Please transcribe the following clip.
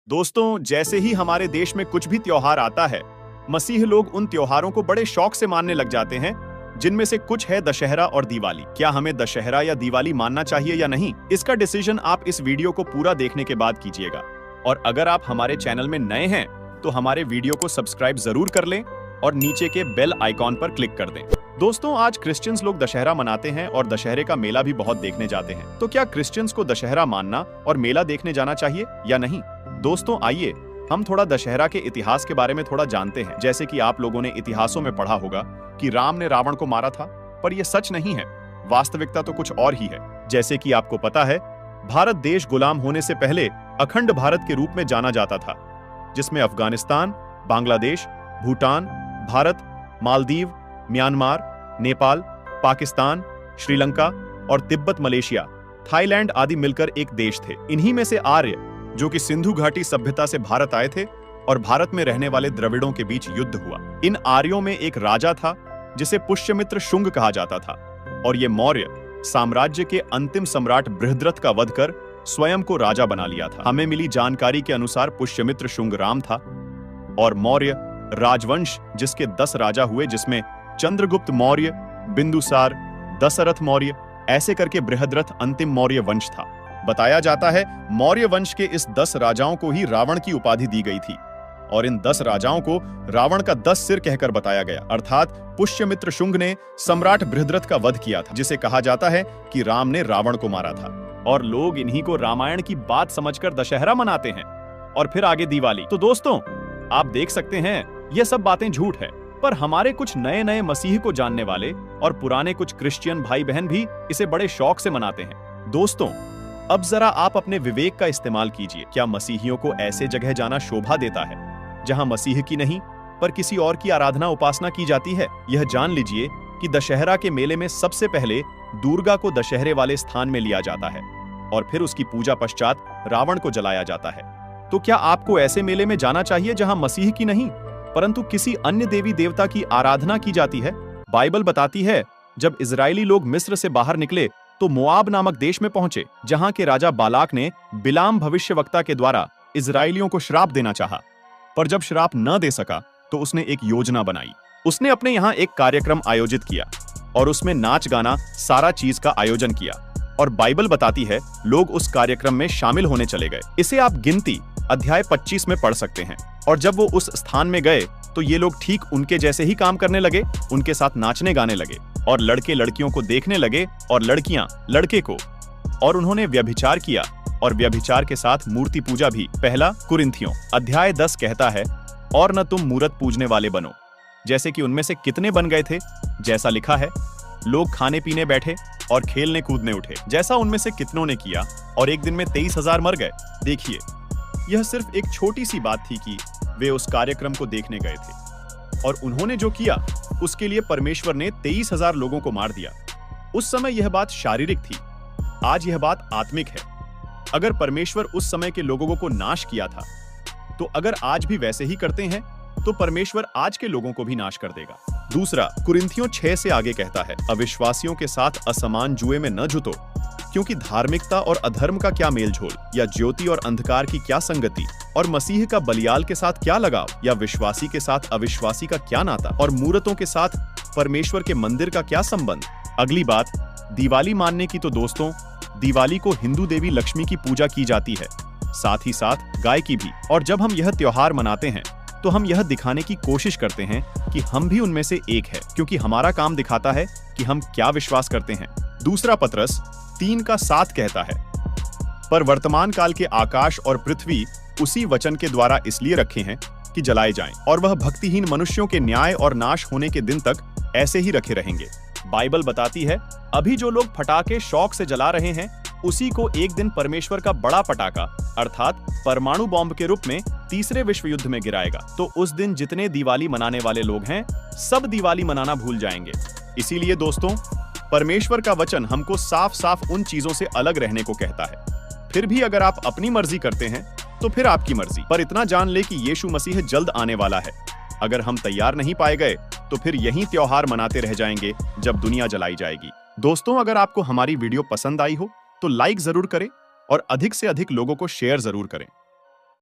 दोस्तों, जैसे ही हमारे देश में कुछ भी त्योहार आता है, मसीह लोग उन त्योहारों को बड़े शौक से मानने लग जाते हैं, जिनमें से कुछ है दशहरा और दिवाली। क्या हमें दशहरा या दिवाली मानना चाहिए या नहीं, इसका डिसीजन आप इस वीडियो को पूरा देखने के बाद कीजिएगा। और अगर आप हमारे चैनल में नए हैं, तो हमारे वीडियो को सब्सक्राइब जरूर कर लें और नीचे के बेल आइकॉन पर क्लिक कर दें। दोस्तों, आज क्रिश्चियंस लोग दशहरा मनाते हैं और दशहरे का मेला भी बहुत देखने जाते हैं। तो क्या क्रिश्चियंस को दशहरा मानना और मेला देखने जाना चाहिए या नहीं? दोस्तों, आइए हम थोड़ा दशहरा के इतिहास के बारे में थोड़ा जानते हैं। जैसे कि आप लोगों ने इतिहासों में पढ़ा होगा कि राम ने रावण को मारा था, पर यह सच नहीं है। वास्तविकता तो कुछ और ही है। जैसे कि आपको पता है, भारत देश गुलाम होने से पहले अखंड भारत के रूप में जाना जाता था, जिसमें अफगानिस्तान, बांग्लादेश, भूटान, भारत, मालदीव, म्यांमार, नेपाल, पाकिस्तान, श्रीलंका और तिब्बत, मलेशिया, थाईलैंड आदि मिलकर एक देश थे। इन्हीं में से आर्य, जो कि सिंधु घाटी सभ्यता से भारत आए थे, और भारत में रहने वाले द्रविड़ों के बीच युद्ध हुआ। इन आर्यों में एक राजा था जिसे पुष्यमित्र शुंग कहा जाता था, और ये मौर्य साम्राज्य के अंतिम सम्राट बृहद्रथ का वध कर स्वयं को राजा बना लिया था। हमें मिली जानकारी के अनुसार पुष्यमित्र शुंग राम था, और मौर्य राजवंश जिसके 10 राजा हुए, जिसमें चंद्रगुप्त मौर्य, बिंदुसार, दशरथ मौर्य, ऐसे करके बृहद्रथ अंतिम मौर्य वंश था। बताया जाता है मौर्य वंश के इस 10 राजाओं को ही रावण की उपाधि दी गई थी, और इन 10 राजाओं को रावण का 10 सिर कहकर बताया गया। अर्थात पुष्यमित्र शुंग ने सम्राट बृहद्रथ का वध किया था, जिसे कहा जाता है कि राम ने रावण को मारा था। और लोग इन्हीं को रामायण की बात समझकर दशहरा मनाते हैं, और फिर आगे दिवाली। तो दोस्तों, आप देख सकते हैं ये सब बातें झूठ है, पर हमारे कुछ नए नए मसीह को जानने वाले और पुराने कुछ क्रिश्चियन भाई बहन भी इसे बड़े शौक से मनाते हैं। दोस्तों, अब जरा आप अपने विवेक का इस्तेमाल कीजिए। क्या मसीहियों को ऐसे जगह जाना शोभा देता है जहां मसीह की नहीं, पर किसी और की आराधना उपासना की जाती है? यह जान लीजिए कि दशहरा के मेले में सबसे पहले दुर्गा को दशहरे वाले स्थान में लिया जाता है, और फिर उसकी पूजा पश्चात रावण को जलाया जाता है। तो क्या आपको ऐसे मेले में जाना चाहिए जहां मसीह की नहीं, परंतु किसी अन्य देवी देवता की आराधना की जाती है? बाइबल बताती है, जब इजरायली लोग मिस्र से बाहर निकले तो मोआब नामक देश में पहुंचे, जहां के राजा बालाक ने बिलाम भविष्यवक्ता के द्वारा इजरायलियों को श्राप देना चाहा, पर जब श्राप न दे सका तो उसने एक योजना बनाई। उसने अपने यहाँ एक कार्यक्रम आयोजित किया, और उसमें नाच गाना सारा चीज का आयोजन किया, और बाइबल बताती है लोग उस कार्यक्रम में शामिल होने चले गए। इसे आप गिनती अध्याय 25 में पढ़ सकते हैं। और जब वो उस स्थान में गए तो ये लोग ठीक उनके जैसे ही काम करने लगे, उनके साथ नाचने गाने लगे, और लड़के लड़कियों को देखने लगे और लड़कियां लड़के को, और उन्होंने व्यभिचार किया, और व्यभिचार के साथ मूर्ति पूजा भी। पहला कुरिन्थियों अध्याय 10 कहता है, और न तुम मूरत पूजने वाले बनो, जैसे कि उनमें से कितने बन गए थे। जैसा लिखा है, लोग खाने पीने बैठे और खेलने कूदने उठे, जैसा उनमें से कितनों ने किया, और एक दिन में 23,000 मर गए। देखिए, यह सिर्फ एक छोटी सी बात थी कि वे उस कार्यक्रम को देखने गए थे, और उन्होंने जो किया उसके लिए परमेश्वर ने 23,000 लोगों को मार दिया। उस समय यह बात शारीरिक थी, आज यह बात आत्मिक है। अगर परमेश्वर उस समय के लोगों को नाश किया था, तो अगर आज भी वैसे ही करते हैं, तो परमेश्वर आज के लोगों को भी नाश कर देगा। दूसरा कुरिन्थियों 6 से आगे कहता है, अविश्वासियों के साथ असमान जुए में न जुटो, क्योंकि धार्मिकता और अधर्म का क्या मेलझोल, या ज्योति और अंधकार की क्या संगति, और मसीह का बलियाल के साथ क्या लगाव, या विश्वासी के साथ अविश्वासी का क्या नाता, और मूरतों के साथ परमेश्वर के मंदिर का क्या संबंध। अगली बात दिवाली मानने की। तो दोस्तों, दिवाली को हिंदू देवी लक्ष्मी की पूजा की जाती है, साथ ही साथ गाय की भी। और जब हम यह त्योहार मनाते हैं तो हम यह दिखाने की कोशिश करते हैं कि हम भी उनमें से एक है, क्योंकि हमारा काम दिखाता है कि हम क्या विश्वास करते हैं। दूसरा पतरस 3:7 कहता है, पर वर्तमान काल के आकाश और पृथ्वी उसी वचन के द्वारा इसलिए रखे हैं कि जलाए जाएं, और वह भक्तिहीन मनुष्यों के न्याय और नाश होने के दिन तक ऐसे ही रखे रहेंगे। बाइबल बताती है, अभी जो लोग पटाखे शौक से जला रहे हैं, उसी को एक दिन परमेश्वर का बड़ा पटाखा अर्थात परमाणु बॉम्ब के रूप में तीसरे विश्व युद्ध में गिराएगा। तो उस दिन जितने दिवाली मनाने वाले लोग हैं, सब दिवाली मनाना भूल जाएंगे। इसीलिए दोस्तों, परमेश्वर का वचन हमको साफ साफ उन चीजों से अलग रहने को कहता है। फिर भी अगर आप अपनी मर्जी करते हैं तो फिर आपकी मर्जी, पर इतना जान ले कि यीशु मसीह जल्द आने वाला है। अगर हम तैयार नहीं पाए गए तो फिर यही त्योहार मनाते रह जाएंगे जब दुनिया जलाई जाएगी। दोस्तों, अगर आपको हमारी वीडियो पसंद आई हो तो लाइक जरूर करें, और अधिक से अधिक लोगों को शेयर जरूर करें।